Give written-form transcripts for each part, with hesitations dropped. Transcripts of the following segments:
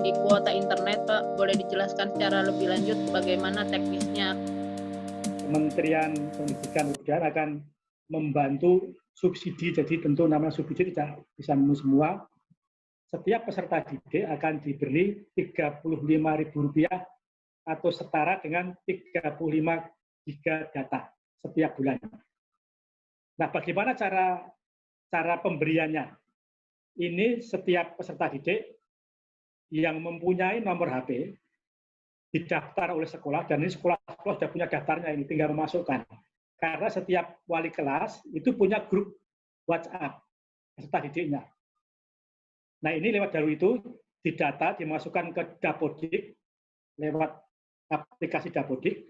subsidi kuota internet, Pak? Boleh dijelaskan secara lebih lanjut bagaimana teknisnya? Kementerian Pendidikan dan Kebudayaan akan membantu subsidi, jadi tentu namanya subsidi tidak bisa semua. Setiap peserta didik akan diberi Rp35.000 atau setara dengan 35 giga data setiap bulan. Nah, bagaimana cara pemberiannya? Ini setiap peserta didik yang mempunyai nomor HP didaftar oleh sekolah, dan ini sekolah sudah punya daftarnya, ini tinggal memasukkan. Karena setiap wali kelas itu punya grup WhatsApp peserta didiknya. Nah, ini lewat jalur itu didata, dimasukkan ke Dapodik lewat aplikasi Dapodik.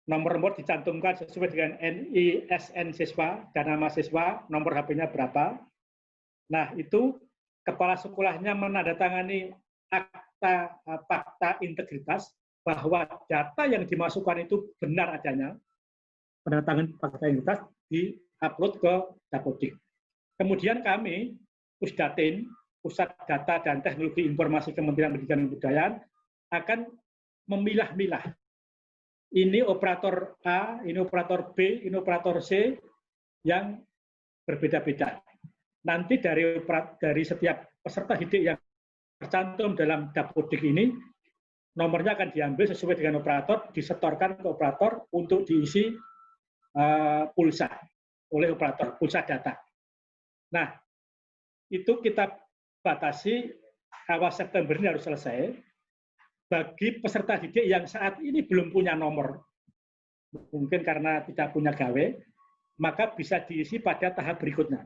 Nomor-nomor dicantumkan sesuai dengan NISN siswa dan nama siswa, nomor HP-nya berapa. Nah, itu kepala sekolahnya menandatangani fakta integritas bahwa data yang dimasukkan itu benar adanya. Penandatangan fakta integritas di-upload ke Dapodik. Kemudian kami, Pusdatin, Pusat Data dan Teknologi Informasi Kementerian Pendidikan dan Kebudayaan, akan memilah-milah. Ini operator A, ini operator B, ini operator C yang berbeda-beda. Nanti dari setiap peserta didik yang tercantum dalam Dapodik ini, nomornya akan diambil sesuai dengan operator, disetorkan ke operator untuk diisi pulsa oleh operator, pulsa data. Nah, itu kita batasi awal September ini harus selesai. Bagi peserta didik yang saat ini belum punya nomor, mungkin karena tidak punya gawe, maka bisa diisi pada tahap berikutnya.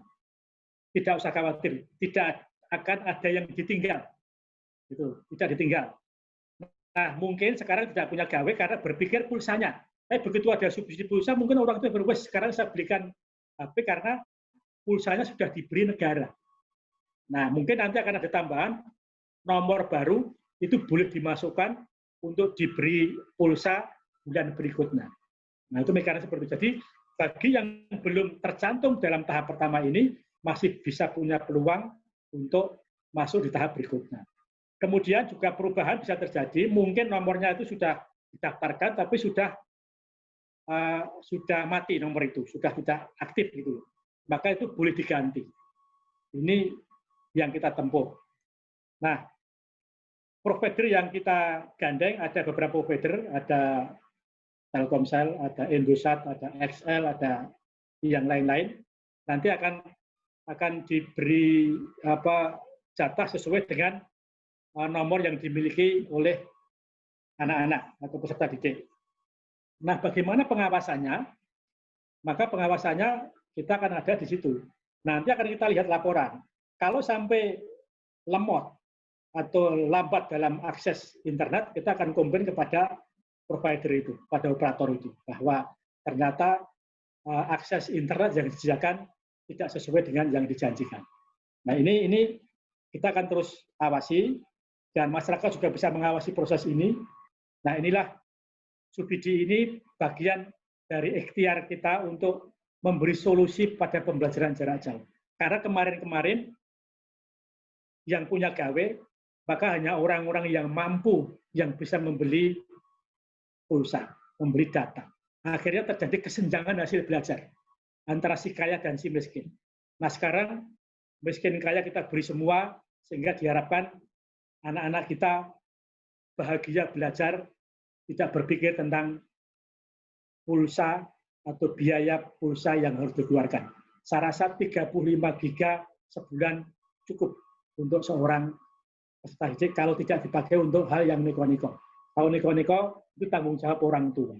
Tidak usah khawatir, tidak akan ada yang ditinggal. Itu tidak ditinggal. Nah, mungkin sekarang tidak punya gawe karena berpikir pulsanya. Begitu ada subsidi pulsa, mungkin orang itu berpikir, sekarang saya belikan HP karena pulsanya sudah diberi negara. Nah, mungkin nanti akan ada tambahan nomor baru, itu boleh dimasukkan untuk diberi pulsa bulan berikutnya. Nah, itu mekanisme seperti itu. Jadi, bagi yang belum tercantum dalam tahap pertama ini, masih bisa punya peluang untuk masuk di tahap berikutnya. Kemudian juga perubahan bisa terjadi, mungkin nomornya itu sudah didaftarkan, tapi sudah mati nomor itu, sudah tidak aktif gitu. Maka itu boleh diganti. Ini yang kita tempuh. Nah, provider yang kita gandeng ada beberapa provider, ada Telkomsel, ada Indosat, ada XL, ada yang lain-lain. Nanti akan diberi jatah sesuai dengan nomor yang dimiliki oleh anak-anak atau peserta didik. Nah, bagaimana pengawasannya? Maka pengawasannya kita akan ada di situ. Nanti akan kita lihat laporan. Kalau sampai lemot atau lambat dalam akses internet, kita akan komplain kepada provider itu, pada operator itu, bahwa ternyata akses internet yang disediakan tidak sesuai dengan yang dijanjikan. Nah, ini kita akan terus awasi, dan masyarakat juga bisa mengawasi proses ini. Nah, inilah subsidi ini bagian dari ikhtiar kita untuk memberi solusi pada pembelajaran jarak jauh. Karena kemarin-kemarin yang punya gawe, maka hanya orang-orang yang mampu yang bisa membeli pulsa, membeli data. Akhirnya terjadi kesenjangan hasil belajar antara si kaya dan si miskin. Nah, sekarang miskin kaya kita beri semua, sehingga diharapkan anak-anak kita bahagia belajar, tidak berpikir tentang pulsa atau biaya pulsa yang harus dikeluarkan. Saya rasa 35 giga sebulan cukup untuk seorang peserta didik kalau tidak dipakai untuk hal yang neko-neko. Kalau neko-neko itu tanggung jawab orang tua.